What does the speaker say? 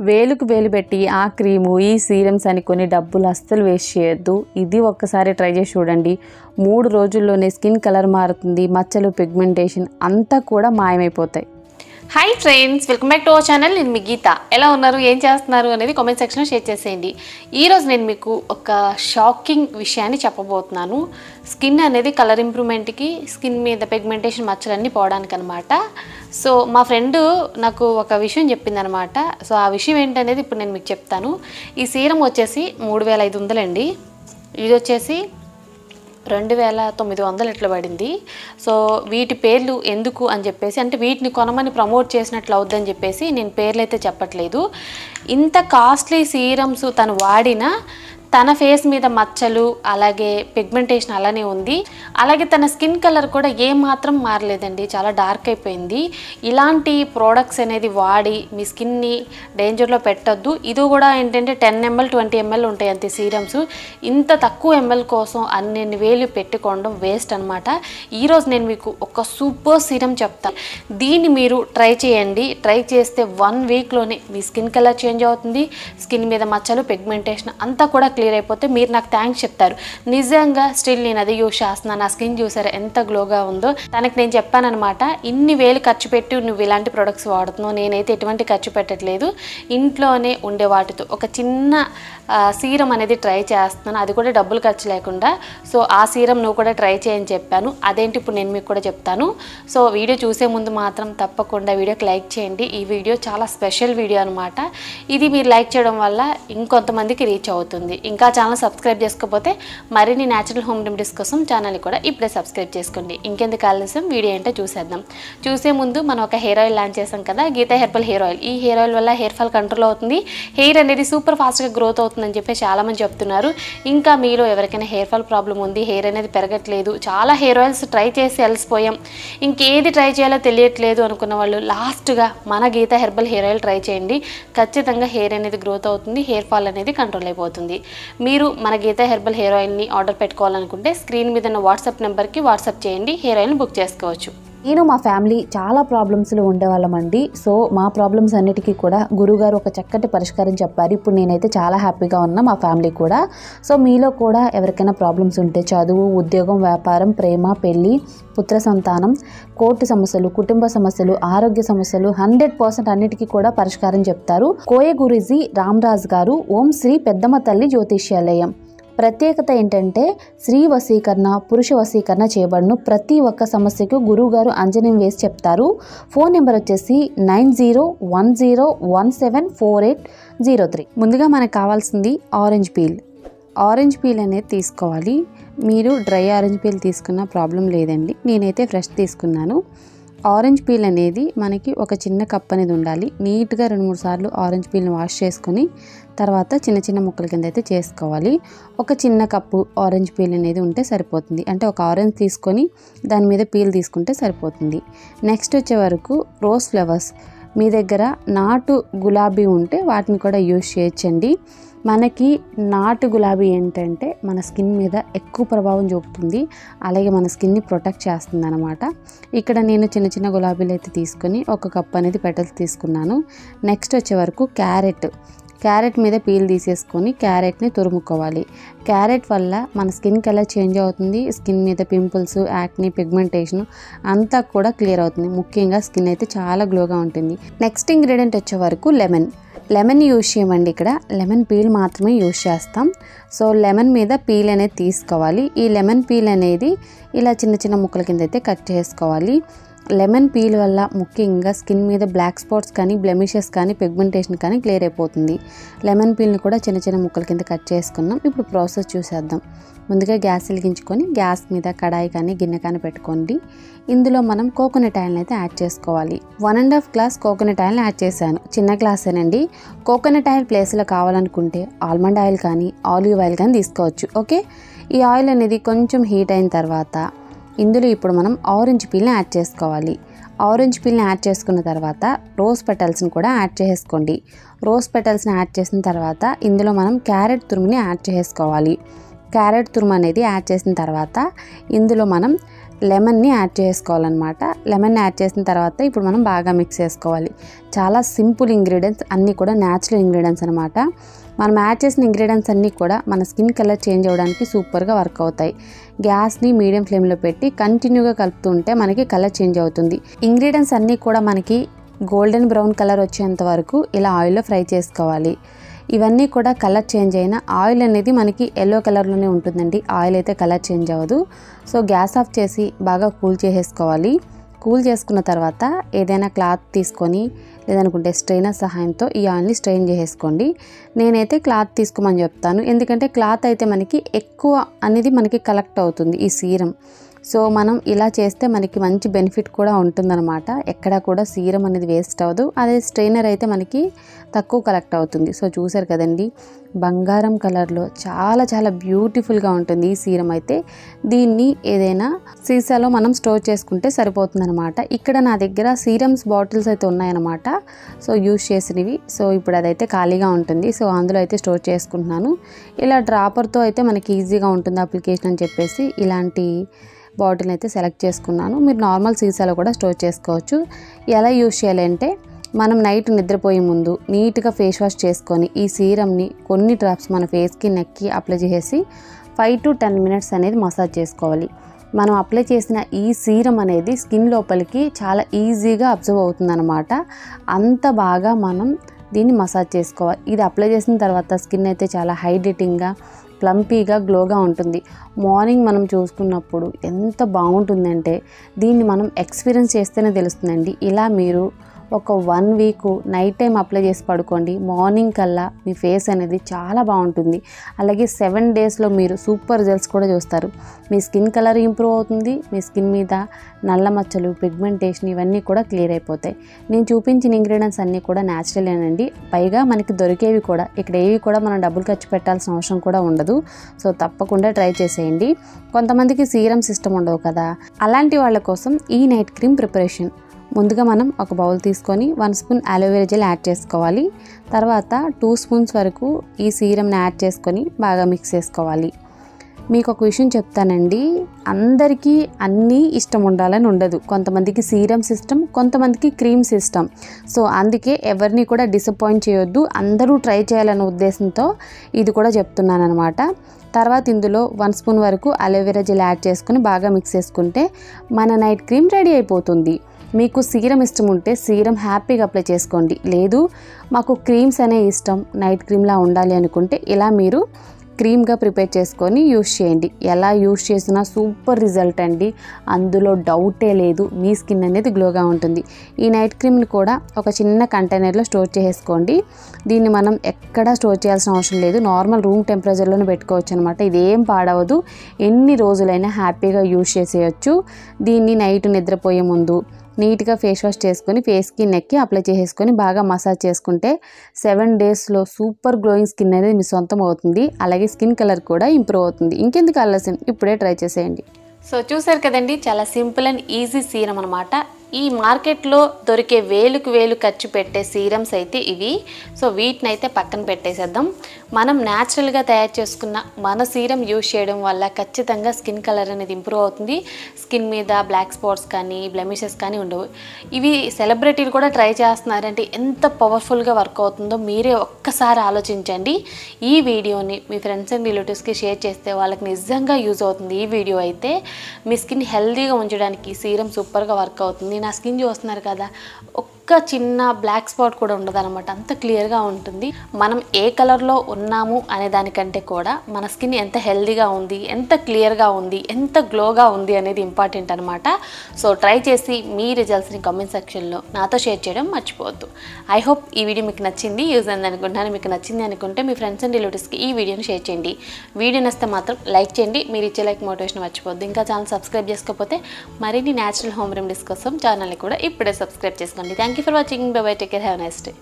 వేలుకు వేలు పెట్టి ఆ క్రీము ఈ సీరమ్స్ అని కొన్ని డబ్బులు అస్సలు వేస్ట్ చేయొద్దు. ఇది ఒక్కసారి ట్రై చేసి చూడండి. 3 రోజుల్లోనే స్కిన్ కలర్ మారుతుంది, మచ్చలు, పిగ్మెంటేషన్ అంతా కూడా మాయమైపోతాయి. Hi friends, welcome back to our channel. నేను మీ గీత. ఎలా ఉన్నారు, ఏం చేస్తున్నారు అనేది కామెంట్ సెక్షన్లో షేర్ చేసేయండి. ఈరోజు నేను మీకు ఒక షాకింగ్ విషయాన్ని చెప్పబోతున్నాను. స్కిన్ అనేది కలర్ ఇంప్రూవ్మెంట్కి, స్కిన్ మీద పిగ్మెంటేషన్ మచ్చలన్నీ పోవడానికి అనమాట. సో మా ఫ్రెండ్ నాకు ఒక విషయం చెప్పిందనమాట. సో ఆ విషయం ఏంటనేది ఇప్పుడు నేను మీకు చెప్తాను. ఈ సీరం వచ్చేసి 3500 అండి. ఇది వచ్చేసి 2900 ఇట్లా పడింది. సో వీటి పేర్లు ఎందుకు అని చెప్పేసి, అంటే వీటిని కొనమని ప్రమోట్ చేసినట్లు అవుద్దని చెప్పేసి నేను పేర్లు అయితే చెప్పట్లేదు. ఇంత కాస్ట్లీ సీరమ్స్ తను వాడిన తన ఫేస్ మీద మచ్చలు అలాగే పిగ్మెంటేషన్ అలానే ఉంది. అలాగే తన స్కిన్ కలర్ కూడా ఏమాత్రం మారలేదండి, చాలా డార్క్ అయిపోయింది. ఇలాంటి ప్రోడక్ట్స్ అనేది వాడి మీ స్కిన్ని డేంజర్లో పెట్టొద్దు. ఇది కూడా ఏంటంటే 10 ml 20 ml ఉంటాయి అంతే సీరమ్స్. ఇంత తక్కువ ml కోసం అన్ని వేలు పెట్టుకోవడం వేస్ట్ అనమాట. ఈరోజు నేను మీకు ఒక సూపర్ సీరం చెప్తాను. దీన్ని మీరు ట్రై చేయండి. ట్రై చేస్తే 1 వీక్లోనే మీ స్కిన్ కలర్ చేంజ్ అవుతుంది. స్కిన్ మీద మచ్చలు, పిగ్మెంటేషన్ అంతా కూడా క్లియర్ అయిపోతే మీరు నాకు థ్యాంక్స్ చెప్తారు. నిజంగా స్టిల్ నేను అది యూజ్ చేస్తున్నాను. నా స్కిన్ చూసారా ఎంత గ్లోగా ఉందో. తనకి నేను చెప్పానమాట, ఇన్ని వేలు ఖర్చు పెట్టి నువ్వు ఇలాంటి ప్రొడక్ట్స్ వాడుతున్నావు, నేనైతే ఎటువంటి ఖర్చు పెట్టట్లేదు, ఇంట్లోనే ఉండే వాటితో ఒక చిన్న సీరం అనేది ట్రై చేస్తున్నాను, అది కూడా డబ్బులు ఖర్చు లేకుండా. సో ఆ సీరం నువ్వు కూడా ట్రై చేయని చెప్పాను. అదేంటి ఇప్పుడు నేను మీకు కూడా చెప్తాను. సో వీడియో చూసే ముందు మాత్రం తప్పకుండా వీడియోకి లైక్ చేయండి. ఈ వీడియో చాలా స్పెషల్ వీడియో అనమాట. ఇది మీరు లైక్ చేయడం వల్ల ఇంకొంతమందికి రీచ్ అవుతుంది. ఇంకా ఛానల్ సబ్స్క్రైబ్ చేసుకోకపోతే మరిన్ని న్యాచురల్ హోమ్ రెమెడీస్ కోసం ఛానల్ని కూడా ఇప్పుడే సబ్స్క్రైబ్ చేసుకోండి. ఇంకెందుకు ఆలస్యం, వీడియో ఏంటో చూసేద్దాం. చూసే ముందు మనం ఒక హెయిర్ ఆయిల్ లాంచ్ చేసాం కదా, గీతా హెర్బల్ హెయిర్ ఆయిల్. ఈ హెయిర్ ఆయిల్ వల్ల హెయిర్ ఫాల్ కంట్రోల్ అవుతుంది, హెయిర్ అనేది సూపర్ ఫాస్ట్గా గ్రోత్ అవుతుందని చెప్పి చాలామంది చెప్తున్నారు. ఇంకా మీలో ఎవరికైనా హెయిర్ ఫాల్ ప్రాబ్లం ఉంది, హెయిర్ అనేది పెరగట్లేదు, చాలా హెయిర్ ఆయిల్స్ ట్రై చేసి అలసిపోయాం, ఇంకేది ట్రై చేయాలో తెలియట్లేదు అనుకున్న వాళ్ళు లాస్ట్గా మన Geeta herbal hair oil try చేయండి. ఖచ్చితంగా హెయిర్ అనేది గ్రోత్ అవుతుంది, హెయిర్ ఫాల్ అనేది కంట్రోల్ అయిపోతుంది. మీరు మన గీతా హెర్బల్ హెయిర్ ఆయిల్ని ఆర్డర్ పెట్టుకోవాలనుకుంటే స్క్రీన్ మీద ఉన్న వాట్సాప్ నెంబర్కి వాట్సాప్ చేయండి, హెయిర్ ఆయిల్ని బుక్ చేసుకోవచ్చు. నేను మా ఫ్యామిలీ చాలా ప్రాబ్లమ్స్లో ఉండేవాళ్ళమండి. సో మా ప్రాబ్లమ్స్ అన్నిటికీ కూడా గురువుగారు ఒక చక్కటి పరిష్కారం చెప్పారు. ఇప్పుడు నేనైతే చాలా హ్యాపీగా ఉన్నా, మా ఫ్యామిలీ కూడా. సో మీలో కూడా ఎవరికైనా ప్రాబ్లమ్స్ ఉంటే, చదువు, ఉద్యోగం, వ్యాపారం, ప్రేమ, పెళ్ళి, పుత్ర సంతానం, కోర్టు సమస్యలు, కుటుంబ సమస్యలు, ఆరోగ్య సమస్యలు 100% అన్నిటికీ కూడా పరిష్కారం చెప్తారు. కోయ గురూజీ రామరాజ్ గారు, ఓం శ్రీ పెద్దమ్మ తల్లి జ్యోతిష్యాలయం. ప్రత్యేకత ఏంటంటే స్త్రీ వశీకరణ, పురుష వశీకరణ చేయబడును. ప్రతి ఒక్క సమస్యకు గురువుగారు అంజనం వేసి చెప్తారు. ఫోన్ నెంబర్ వచ్చేసి 9010174803. ముందుగా మనకు కావాల్సింది ఆరెంజ్ పీల్. ఆరెంజ్ పీల్ అనేది తీసుకోవాలి. మీరు డ్రై ఆరెంజ్ పీల్ తీసుకున్న ప్రాబ్లం లేదండి, నేనైతే ఫ్రెష్ తీసుకున్నాను. ఆరెంజ్ పీల్ అనేది మనకి ఒక చిన్న కప్ అనేది ఉండాలి. నీట్గా 2-3 సార్లు ఆరెంజ్ పీల్ని వాష్ చేసుకొని తర్వాత చిన్న చిన్న ముక్కల కింద అయితే చేసుకోవాలి. ఒక చిన్న కప్పు ఆరెంజ్ పీల్ అనేది ఉంటే సరిపోతుంది. అంటే ఒక ఆరెంజ్ తీసుకొని దాని మీద పీల్ తీసుకుంటే సరిపోతుంది. నెక్స్ట్ వచ్చే వరకు రోజ్ ఫ్లవర్స్. మీ దగ్గర నాటు గులాబీ ఉంటే వాటిని కూడా యూజ్ చేయొచ్చండి. మనకి నాటు గులాబీ ఏంటంటే మన స్కిన్ మీద ఎక్కువ ప్రభావం చూపుతుంది, అలాగే మన స్కిన్ని ప్రొటెక్ట్ చేస్తుంది అనమాట. ఇక్కడ నేను చిన్న చిన్న గులాబీలు అయితే తీసుకొని ఒక కప్ అనేది పెటల్స్ తీసుకున్నాను. నెక్స్ట్ వచ్చే వరకు క్యారెట్ మీద పీల్ తీసేసుకొని క్యారెట్ని తురుముకోవాలి. క్యారెట్ వల్ల మన స్కిన్ కలర్ చేంజ్ అవుతుంది, స్కిన్ మీద పింపుల్స్, యాక్ని, పిగ్మెంటేషన్ అంతా కూడా క్లియర్ అవుతుంది. ముఖ్యంగా స్కిన్ అయితే చాలా గ్లోగా ఉంటుంది. నెక్స్ట్ ఇంగ్రీడియంట్ వచ్చే వరకు లెమన్ యూజ్ చేయమండి. ఇక్కడ లెమన్ పీల్ మాత్రమే యూజ్ చేస్తాం. సో లెమన్ మీద పీల్ అనేది తీసుకోవాలి. ఈ లెమన్ పీల్ అనేది ఇలా చిన్న చిన్న ముక్కల కింద అయితే కట్ చేసుకోవాలి. లెమన్ పీల్ వల్ల ముఖ్యంగా స్కిన్ మీద బ్లాక్ స్పాట్స్ కానీ, బ్లెమిషెస్ కానీ, పిగ్మెంటేషన్ కానీ క్లియర్ అయిపోతుంది. లెమన్ పీల్ని కూడా చిన్న చిన్న ముక్కల కింద కట్ చేసుకున్నాం. ఇప్పుడు ప్రాసెస్ చూసేద్దాం. ముందుగా గ్యాస్ వెలిగించుకొని గ్యాస్ మీద కడాయి కానీ గిన్నె కానీ పెట్టుకోండి. ఇందులో మనం కోకోనట్ ఆయిల్ని అయితే యాడ్ చేసుకోవాలి. 1.5 గ్లాస్ కోకోనట్ ఆయిల్ని యాడ్ చేశాను. చిన్న గ్లాసేనండి. కోకోనట్ ఆయిల్ ప్లేస్లో కావాలనుకుంటే ఆల్మండ్ ఆయిల్ కానీ, ఆలివ్ ఆయిల్ కానీ తీసుకోవచ్చు. ఓకే, ఈ ఆయిల్ అనేది కొంచెం హీట్ అయిన తర్వాత ఇందులో ఇప్పుడు మనం ఆరెంజ్ పీల్ని యాడ్ చేసుకోవాలి. ఆరెంజ్ పీల్ని యాడ్ చేసుకున్న తర్వాత రోజ్ పెటల్స్ని కూడా యాడ్ చేసుకోండి. రోజ్ పెటల్స్ని యాడ్ చేసిన తర్వాత ఇందులో మనం క్యారెట్ తురుముని యాడ్ చేసుకోవాలి. క్యారెట్ తురుము అనేది యాడ్ చేసిన తర్వాత ఇందులో మనం లెమన్ని యాడ్ చేసుకోవాలన్నమాట. లెమన్ని యాడ్ చేసిన తర్వాత ఇప్పుడు మనం బాగా మిక్స్ చేసుకోవాలి. చాలా సింపుల్ ఇంగ్రీడియంట్స్, అన్నీ కూడా న్యాచురల్ ఇంగ్రీడియంట్స్ అనమాట. మనం యాడ్ చేసిన ఇంగ్రీడియంట్స్ అన్నీ కూడా మన స్కిన్ కలర్ చేంజ్ అవ్వడానికి సూపర్గా వర్క్ అవుతాయి. గ్యాస్ని మీడియం ఫ్లేమ్లో పెట్టి కంటిన్యూగా కలుపుతూ ఉంటే మనకి కలర్ చేంజ్ అవుతుంది. ఇంగ్రీడియంట్స్ అన్నీ కూడా మనకి గోల్డెన్ బ్రౌన్ కలర్ వచ్చేంత వరకు ఇలా ఆయిల్లో ఫ్రై చేసుకోవాలి. ఇవన్నీ కూడా కలర్ చేంజ్ అయిన ఆయిల్ అనేది మనకి ఎల్లో కలర్లోనే ఉంటుందండి. ఆయిల్ అయితే కలర్ చేంజ్ అవ్వదు. సో గ్యాస్ ఆఫ్ చేసి బాగా కూల్ చేసేసుకోవాలి. కూల్ చేసుకున్న తర్వాత ఏదైనా క్లాత్ తీసుకొని లేదనుకుంటే స్ట్రైనర్ సహాయంతో ఈ ఆయిల్ని స్ట్రెయిన్ చేసేసుకోండి. నేనైతే క్లాత్ తీసుకోమని చెప్తాను, ఎందుకంటే క్లాత్ అయితే మనకి ఎక్కువ అనేది మనకి కలెక్ట్ అవుతుంది ఈ సీరం. సో మనం ఇలా చేస్తే మనకి మంచి బెనిఫిట్ కూడా ఉంటుందన్నమాట. ఎక్కడ కూడా సీరం అనేది వేస్ట్ అవ్వదు. అదే స్ట్రైనర్ అయితే మనకి తక్కువ కలెక్ట్ అవుతుంది. సో చూసారు కదండి, బంగారం కలర్లో చాలా చాలా బ్యూటిఫుల్గా ఉంటుంది ఈ సీరం అయితే. దీన్ని ఏదైనా సీసాలో మనం స్టోర్ చేసుకుంటే సరిపోతుందన్నమాట. ఇక్కడ నా దగ్గర సీరమ్స్ బాటిల్స్ అయితే ఉన్నాయన్నమాట, సో యూజ్ చేసినవి. సో ఇప్పుడు అదైతే ఖాళీగా ఉంటుంది, సో అందులో అయితే స్టోర్ చేసుకుంటున్నాను. ఇలా డ్రాపర్తో అయితే మనకి ఈజీగా ఉంటుంది అప్లికేషన్ అని చెప్పేసి ఇలాంటి బాటిల్ అయితే సెలెక్ట్ చేసుకున్నాను. మీరు నార్మల్ సీసాలో కూడా స్టోర్ చేసుకోవచ్చు. ఎలా యూజ్ చేయాలంటే, మనం నైట్ నిద్రపోయే ముందు నీట్గా ఫేస్ వాష్ చేసుకొని ఈ సీరమ్ని కొన్ని డ్రాప్స్ మన ఫేస్కి నెక్కి అప్లై చేసి 5 to 10 minutes అనేది మసాజ్ చేసుకోవాలి. మనం అప్లై చేసిన ఈ సీరం అనేది స్కిన్ లోపలికి చాలా ఈజీగా అబ్జర్వ్ అవుతుందన్నమాట. అంత బాగా మనం దీన్ని మసాజ్ చేసుకోవాలి. ఇది అప్లై చేసిన తర్వాత స్కిన్ అయితే చాలా హైడ్రేటింగ్గా, ప్లంపీగా, గ్లోగా ఉంటుంది. మార్నింగ్ మనం చూసుకున్నప్పుడు ఎంత బాగుంటుందంటే దీన్ని మనం ఎక్స్పీరియన్స్ చేస్తేనే తెలుస్తుందండి. ఇలా మీరు ఒక 1 week నైట్ టైం అప్లై చేసి పడుకోండి. మార్నింగ్ కల్లా మీ ఫేస్ అనేది చాలా బాగుంటుంది. అలాగే 7 daysలో మీరు సూపర్ రిజల్ట్స్ కూడా చూస్తారు. మీ స్కిన్ కలర్ ఇంప్రూవ్ అవుతుంది. మీ స్కిన్ మీద నల్ల మచ్చలు, పిగ్మెంటేషన్ ఇవన్నీ కూడా క్లియర్ అయిపోతాయి. నేను చూపించిన ఇంగ్రీడియంట్స్ అన్నీ కూడా న్యాచురలేనండి. పైగా మనకి దొరికేవి కూడా, ఇక్కడ ఏవి కూడా మనం డబ్బులు ఖర్చు పెట్టాల్సిన అవసరం కూడా ఉండదు. సో తప్పకుండా ట్రై చేసేయండి. కొంతమందికి సీరం సిస్టమ్ ఉండవు కదా, అలాంటి వాళ్ళ కోసం ఈ నైట్ క్రీమ్ ప్రిపరేషన్. ముందుగా మనం ఒక బౌల్ తీసుకొని 1 spoon అలోవెరా జెల్ యాడ్ చేసుకోవాలి. తర్వాత 2 spoons వరకు ఈ సీరంని యాడ్ చేసుకొని బాగా మిక్స్ చేసుకోవాలి. మీకు ఒక విషయం చెప్తానండి, అందరికీ అన్నీ ఇష్టం ఉండాలని ఉండదు. కొంతమందికి సీరం సిస్టమ్, కొంతమందికి క్రీమ్ సిస్టమ్. సో అందుకే ఎవరిని కూడా డిసప్పాయింట్ చేయొద్దు, అందరూ ట్రై చేయాలనే ఉద్దేశంతో ఇది కూడా చెప్తున్నాను అనమాట. తర్వాత ఇందులో 1 spoon వరకు అలోవెరా జెల్ యాడ్ చేసుకొని బాగా మిక్స్ చేసుకుంటే మన నైట్ క్రీమ్ రెడీ అయిపోతుంది. మీకు సీరం ఇష్టం ఉంటే సీరం హ్యాపీగా అప్లై చేసుకోండి. లేదు మాకు క్రీమ్స్ అనే ఇష్టం, నైట్ క్రీమ్లా ఉండాలి అనుకుంటే ఇలా మీరు క్రీమ్గా ప్రిపేర్ చేసుకొని యూస్ చేయండి. ఎలా యూస్ చేసినా సూపర్ రిజల్ట్ అండి, అందులో డౌటే లేదు. మీ స్కిన్ అనేది గ్లోగా ఉంటుంది. ఈ నైట్ క్రీమ్ని కూడా ఒక చిన్న కంటైనర్లో స్టోర్ చేసుకోండి. దీన్ని మనం ఎక్కడా స్టోర్ చేయాల్సిన అవసరం లేదు, నార్మల్ రూమ్ టెంపరేచర్లోనే పెట్టుకోవచ్చు అనమాట. ఇదేం పాడవదు, ఎన్ని రోజులైనా హ్యాపీగా యూస్ చేసేయచ్చు. దీన్ని నైట్ నిద్రపోయే ముందు నీట్గా ఫేస్ వాష్ చేసుకొని ఫేస్కి నెక్కి అప్లై చేసేసుకొని బాగా మసాజ్ చేసుకుంటే 7 daysలో సూపర్ గ్లోయింగ్ స్కిన్ అనేది మీ సొంతం అవుతుంది. అలాగే స్కిన్ కలర్ కూడా ఇంప్రూవ్ అవుతుంది. ఇంకెందుకు ఆలస్యం, ఇప్పుడే ట్రై చేసేయండి. సో చూసారు కదండి, చాలా సింపుల్ అండ్ ఈజీ సీరం అనమాట. ఈ మార్కెట్లో దొరికే వేలుకు వేలు ఖర్చు పెట్టే సీరమ్స్ అయితే ఇవి. సో వీటిని అయితే పక్కన పెట్టేసేద్దాం. మనం న్యాచురల్గా తయారు చేసుకున్న మన సీరం యూజ్ చేయడం వల్ల ఖచ్చితంగా స్కిన్ కలర్ అనేది ఇంప్రూవ్ అవుతుంది. స్కిన్ మీద బ్లాక్ స్పాట్స్ కానీ బ్లెమిషెస్ కానీ ఉండవు. ఇవి సెలబ్రిటీలు కూడా ట్రై చేస్తున్నారంటే ఎంత పవర్ఫుల్గా వర్క్ అవుతుందో మీరే ఒక్కసారి ఆలోచించండి. ఈ వీడియోని మీ ఫ్రెండ్స్ అండ్ రిలేటివ్స్కి షేర్ చేస్తే వాళ్ళకి నిజంగా యూజ్ అవుతుంది. ఈ వీడియో అయితే మీ స్కిన్ హెల్తీగా ఉంచడానికి సీరం సూపర్గా వర్క్ అవుతుంది. నా స్కిన్ చూస్తున్నారు కదా, ఒక్క చిన్న బ్లాక్ స్పాట్ కూడా ఉండదు అనమాట, అంత క్లియర్గా ఉంటుంది. మనం ఏ కలర్లో ఉన్నాము అనే దానికంటే కూడా మన స్కిన్ ఎంత హెల్తీగా ఉంది, ఎంత క్లియర్గా ఉంది, ఎంత గ్లోగా ఉంది అనేది ఇంపార్టెంట్ అనమాట. సో ట్రై చేసి మీ రిజల్ట్స్ని కామెంట్ సెక్షన్లో నాతో షేర్ చేయడం మర్చిపోవద్దు. ఐ హోప్ ఈ వీడియో మీకు నచ్చింది, యూజ్ అయింది అనుకుంటున్నాను. మీకు నచ్చింది అనుకుంటే మీ ఫ్రెండ్స్ అండ్ రిలేటివ్స్కి ఈ వీడియోని షేర్ చేయండి. వీడియో నచ్చితే మాత్రం లైక్ చేయండి. మీరు ఇచ్చే లైక్ మోటివేషన్ మర్చిపోవద్దు. ఇంకా ఛానల్ సబ్స్క్రైబ్ చేసుకోకపోతే మరిన్ని న్యాచురల్ హోమ్ రెమెడీస్ కోసం ఛానల్ని కూడా ఇప్పుడే సబ్స్క్రైబ్ చేసుకోండి. Thank you for watching. By by, take care, have a nice day.